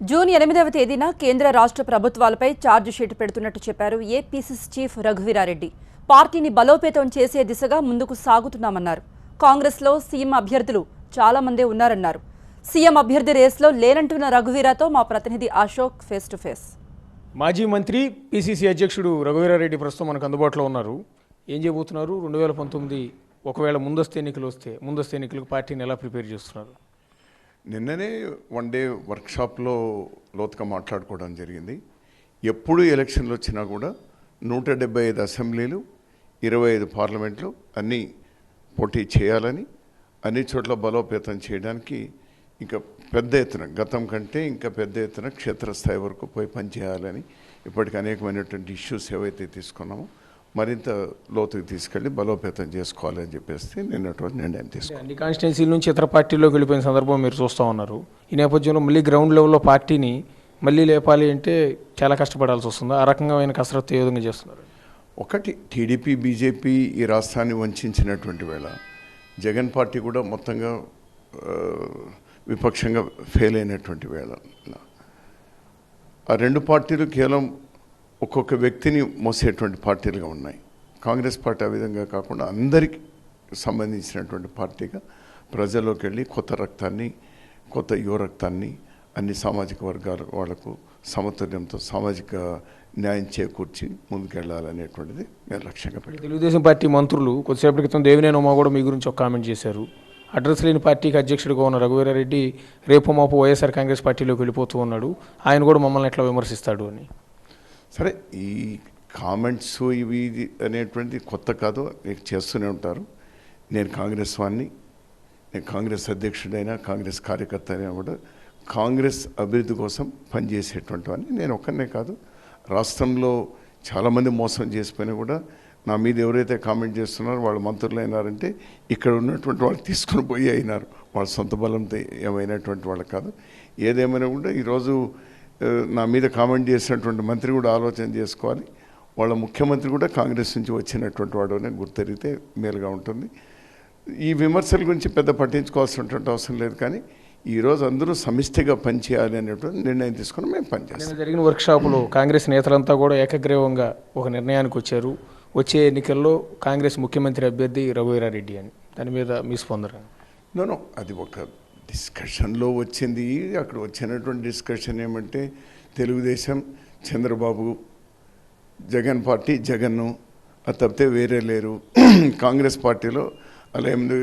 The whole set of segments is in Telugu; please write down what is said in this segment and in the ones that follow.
జూన్ 8వ తేదీన కేంద్ర రాష్ట్ర ప్రభుత్వాలపై ఛార్జ్ షీట్ పెడుతున్నట్టు చెప్పారు ఏపీసీసీ చీఫ్ రఘువీరారెడ్డి. పార్టీని బలోపేతం చేసే దిశగా ముందుకు సాగుతున్నామన్నారు. కాంగ్రెస్లో సీఎం అభ్యర్థులు చాలా మందే ఉన్నారన్నారు. సీఎం అభ్యర్థి రేస్లో లేనంటున్న రఘువీరాతో మా ప్రతినిధి అశోక్ ఫేస్ టు ఫేస్. మాజీ మంత్రి పిసిసి అధ్యక్షుడు రఘువీరారెడ్డి ప్రస్తుతం మనకు అందుబాటులో ఉన్నారు. ఏం చేయబోతున్నారు? 2019 ఒకవేళ ముందస్తు ఎన్నికలు వస్తే ముందస్తు ఎన్నికలకు పార్టీని ఎలా ప్రిపేర్ చేస్తున్నారు? నిన్ననే వన్ డే వర్క్షాప్లో లోతుగా మాట్లాడుకోవడం జరిగింది. ఎప్పుడు ఎలక్షన్లు వచ్చినా కూడా 175 అసెంబ్లీలు, 25 పార్లమెంట్లు అన్నీ పోటీ చేయాలని, అన్ని చోట్ల బలోపేతం చేయడానికి ఇంకా పెద్ద ఎత్తున గతం కంటే ఇంకా పెద్ద ఎత్తున క్షేత్రస్థాయి వరకు పోయి పనిచేయాలని ఇప్పటికి అనేకమైనటువంటి ఇష్యూస్ ఏవైతే తీసుకున్నామో మరింత లోతుకు తీసుకెళ్ళి బలోపేతం చేసుకోవాలని చెప్పేసి నిన్నటువంటి నిర్ణయం తీసుకున్నాం. అన్ని కాన్స్టిట్యున్సీల నుంచి ఇతర పార్టీల్లోకి వెళ్ళిపోయిన సందర్భం మీరు చూస్తూ ఉన్నారు. ఈ నేపథ్యంలో మళ్ళీ గ్రౌండ్ లెవెల్లో పార్టీని మళ్ళీ లేపాలి అంటే చాలా కష్టపడాల్సి వస్తుంది. ఆ రకమైన కసరత్తు ఏ విధంగా చేస్తున్నారు? ఒకటి, టీడీపీ బీజేపీ ఈ రాష్ట్రాన్ని వంచినటువంటి వేళ జగన్ పార్టీ కూడా మొత్తంగా విపక్షంగా ఫెయిల్ అయినటువంటి వేళ ఆ రెండు పార్టీలు కేవలం ఒక్కొక్క వ్యక్తిని మోసేటువంటి పార్టీలుగా ఉన్నాయి. కాంగ్రెస్ పార్టీ ఆ విధంగా కాకుండా అందరికీ సంబంధించినటువంటి పార్టీగా ప్రజల్లోకి వెళ్ళి కొత్త రక్తాన్ని, కొత్త యువ రక్తాన్ని అన్ని సామాజిక వర్గాల వాళ్లకు సమతుల్యంతో సామాజిక న్యాయం చేకూర్చి ముందుకెళ్లాలనేటువంటిది నేను లక్ష్యంగా పెట్టాను. తెలుగుదేశం పార్టీ మంత్రులు కొద్దిసేపటి క్రితం దేవినేని ఉమా కూడా మీ గురించి ఒక కామెంట్ చేశారు. అడ్రస్ లేని పార్టీకి అధ్యక్షుడిగా ఉన్న రఘువీరారెడ్డి రేపు మాపు వైఎస్ఆర్ కాంగ్రెస్ పార్టీలోకి వెళ్ళిపోతూ ఉన్నాడు, ఆయన కూడా మమ్మల్ని ఎట్లా విమర్శిస్తాడు అని. సరే, ఈ కామెంట్స్ ఇవి అనేటువంటిది కొత్త కాదు, మీకు చేస్తూనే ఉంటారు. నేను కాంగ్రెస్ వాడిని, నేను కాంగ్రెస్ అధ్యక్షుడైనా కాంగ్రెస్ కార్యకర్త అయినా కూడా కాంగ్రెస్ అభివృద్ధి కోసం పనిచేసేటువంటి వాడిని. నేను ఒక్కనే కాదు, రాష్ట్రంలో చాలామంది మోసం చేసిపోయినా కూడా నా మీద ఎవరైతే కామెంట్ చేస్తున్నారో వాళ్ళు మంత్రులు అయినారంటే ఇక్కడ ఉన్నటువంటి వాళ్ళు తీసుకుని పోయి అయినారు, వాళ్ళ సొంత బలంతో ఏమైనటువంటి వాళ్ళు కాదు. ఏదేమైనా కూడా ఈరోజు నా మీద కామెంట్ చేసినటువంటి మంత్రి కూడా ఆలోచన చేసుకోవాలి. వాళ్ళ ముఖ్యమంత్రి కూడా కాంగ్రెస్ నుంచి వచ్చినటువంటి వాడునే గుర్తెరిగితే మేలుగా ఉంటుంది. ఈ విమర్శల గురించి పెద్ద పట్టించుకోవాల్సినటువంటి అవసరం లేదు, కానీ ఈరోజు అందరూ సమిష్టిగా పనిచేయాలి అనేటువంటి నిర్ణయం తీసుకుని మేము పనిచేస్తాం. జరిగిన వర్క్షాపులో కాంగ్రెస్ నేతలంతా కూడా ఏకగ్రీవంగా ఒక నిర్ణయానికి వచ్చారు, వచ్చే ఎన్నికల్లో కాంగ్రెస్ ముఖ్యమంత్రి అభ్యర్థి రఘువీరారెడ్డి అని. దాని మీద మీ స్పందన? నో, అది ఒక డిస్కషన్లో వచ్చింది. అక్కడ వచ్చినటువంటి డిస్కషన్ ఏమంటే తెలుగుదేశం, చంద్రబాబు, జగన్ పార్టీ, జగన్ను అది తప్పితే వేరే లేరు. కాంగ్రెస్ పార్టీలో అలా ఏమి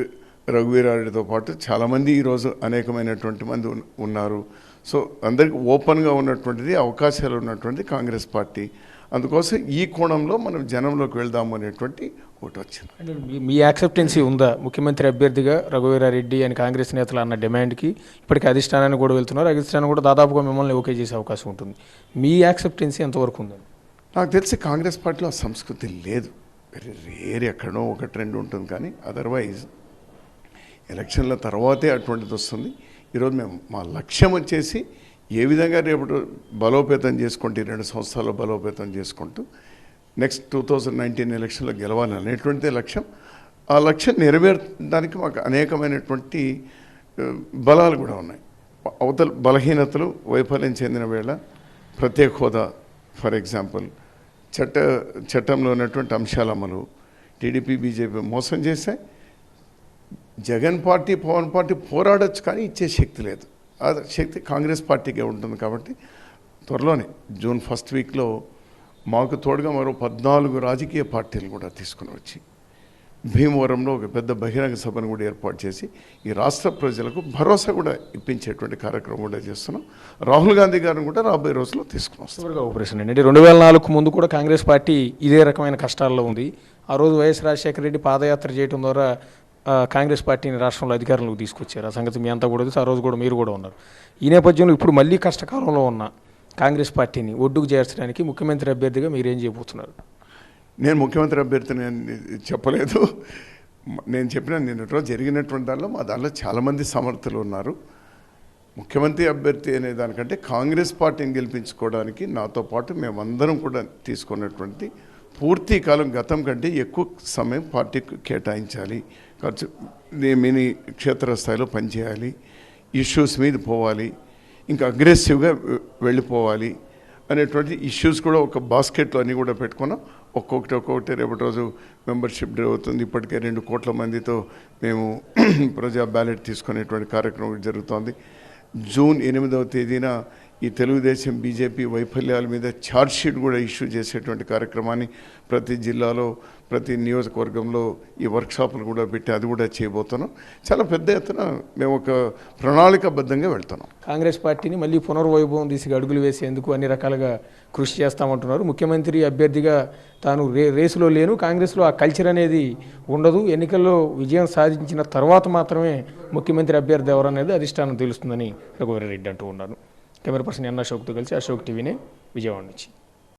రఘువీరారెడ్డితో పాటు చాలామంది ఈరోజు అనేకమైనటువంటి మంది ఉన్నారు. సో అందరికీ ఓపెన్గా ఉన్నటువంటిది, అవకాశాలు ఉన్నటువంటిది కాంగ్రెస్ పార్టీ. అందుకోసం ఈ కోణంలో మనం జనంలోకి వెళ్దాము అనేటువంటి ఒకటి వచ్చింది. అంటే మీ యాక్సెప్టెన్సీ ఉందా ముఖ్యమంత్రి అభ్యర్థిగా రఘువీరారెడ్డి అని కాంగ్రెస్ నేతలు అన్న డిమాండ్కి? ఇప్పటికీ అధిష్టానాన్ని కూడా వెళ్తున్నారు, అధిష్టానం కూడా దాదాపుగా మిమ్మల్ని ఓకే చేసే అవకాశం ఉంటుంది. మీ యాక్సెప్టెన్సీ ఎంతవరకు ఉందని? నాకు తెలిసి కాంగ్రెస్ పార్టీలో ఆ సంస్కృతి లేదు. వెరీ రేర్, ఎక్కడో ఒకటి రెండు ఉంటుంది, కానీ అదర్వైజ్ ఎలక్షన్ల తర్వాతే అటువంటిది వస్తుంది. ఈరోజు మేము మా లక్ష్యం వచ్చేసి ఏ విధంగా రేపు బలోపేతం చేసుకుంటూ 2 సంవత్సరాలు బలోపేతం చేసుకుంటూ నెక్స్ట్ 2019 ఎలక్షన్లో గెలవాలి అనేటువంటిదే లక్ష్యం. ఆ లక్ష్యం నెరవేర్చడానికి మాకు అనేకమైనటువంటి బలాలు కూడా ఉన్నాయి. అవతల బలహీనతలు వైఫల్యం చెందిన వేళ ప్రత్యేక హోదా ఫర్ ఎగ్జాంపుల్, చట్టంలో ఉన్నటువంటి అంశాల అమలు, టీడీపీ బీజేపీ మోసం చేశాయి. జగన్ పార్టీ, పవన్ పార్టీ పోరాడచ్చు, కానీ ఇచ్చే శక్తి లేదు. ఆ శక్తి కాంగ్రెస్ పార్టీకే ఉంటుంది. కాబట్టి త్వరలోనే జూన్ 1st వీక్లో మాకు తోడుగా మరో 14 రాజకీయ పార్టీలు కూడా తీసుకుని వచ్చి భీమవరంలో ఒక పెద్ద బహిరంగ సభను కూడా ఏర్పాటు చేసి ఈ రాష్ట్ర ప్రజలకు భరోసా కూడా ఇప్పించేటువంటి కార్యక్రమం కూడా చేస్తున్నాం. రాహుల్ గాంధీ గారిని కూడా రాబోయే రోజుల్లో తీసుకుని వస్తాం. ఆపరేషన్ అంటే 2004 ముందు కూడా కాంగ్రెస్ పార్టీ ఇదే రకమైన కష్టాల్లో ఉంది. ఆ రోజు వైఎస్ రాజశేఖర రెడ్డి పాదయాత్ర చేయడం ద్వారా కాంగ్రెస్ పార్టీని రాష్ట్రంలో అధికారంలోకి తీసుకొచ్చారు. ఆ సంగతి మీ అంతా కూడా తెలుసు, ఆ రోజు కూడా మీరు కూడా ఉన్నారు. ఈ నేపథ్యంలో ఇప్పుడు మళ్ళీ కష్టకాలంలో ఉన్న కాంగ్రెస్ పార్టీని ఒడ్డుకు చేర్చడానికి ముఖ్యమంత్రి అభ్యర్థిగా మీరేం చేయబోతున్నారు? నేను ముఖ్యమంత్రి అభ్యర్థిని చెప్పలేదు. నేను చెప్పిన నిన్నటి జరిగినటువంటి దానిలో చాలామంది సమర్థులు ఉన్నారు. ముఖ్యమంత్రి అభ్యర్థి అనే దానికంటే కాంగ్రెస్ పార్టీని గెలిపించుకోవడానికి నాతో పాటు మేమందరం కూడా తీసుకున్నటువంటి పూర్తి కాలం గతం కంటే ఎక్కువ సమయం పార్టీకి కేటాయించాలి, ఖర్చు మినీ క్షేత్రస్థాయిలో పనిచేయాలి, ఇష్యూస్ మీద పోవాలి. ఇంకా అగ్రెసివ్గా వెళ్ళిపోవాలి అనేటువంటి ఇష్యూస్ కూడా ఒక బాస్కెట్లో అన్నీ కూడా పెట్టుకున్నాం. ఒక్కొక్కటి రేపటి రోజు మెంబర్షిప్ డే అవుతుంది. ఇప్పటికే 2 కోట్ల మందితో మేము ప్రజా బ్యాలెట్ తీసుకునేటువంటి కార్యక్రమం జరుగుతోంది. జూన్ 8వ తేదీన ఈ తెలుగుదేశం బీజేపీ వైఫల్యాల మీద ఛార్జ్షీట్ కూడా ఇష్యూ చేసేటువంటి కార్యక్రమాన్ని ప్రతి జిల్లాలో ప్రతి నియోజకవర్గంలో ఈ వర్క్షాపులు కూడా పెట్టి అది కూడా చేయబోతున్నాం. చాలా పెద్ద ఎత్తున మేము ఒక ప్రణాళికాబద్ధంగా వెళ్తున్నాం. కాంగ్రెస్ పార్టీని మళ్ళీ పునర్వైభవం దిశగా అడుగులు వేసేందుకు అన్ని రకాలుగా కృషి చేస్తామంటున్నారు. ముఖ్యమంత్రి అభ్యర్థిగా తాను రేసులో లేను, కాంగ్రెస్లో ఆ కల్చర్ అనేది ఉండదు, ఎన్నికల్లో విజయం సాధించిన తర్వాత మాత్రమే ముఖ్యమంత్రి అభ్యర్థి ఎవరనేది అధిష్టానం తెలుస్తుందని రఘువీరారెడ్డి అంటూ ఉన్నారు. కెమెరా పర్సన్ ఎన్ అశోక్తో కలిసి అశోక్ టీవీనే విజయవాడ నుంచి.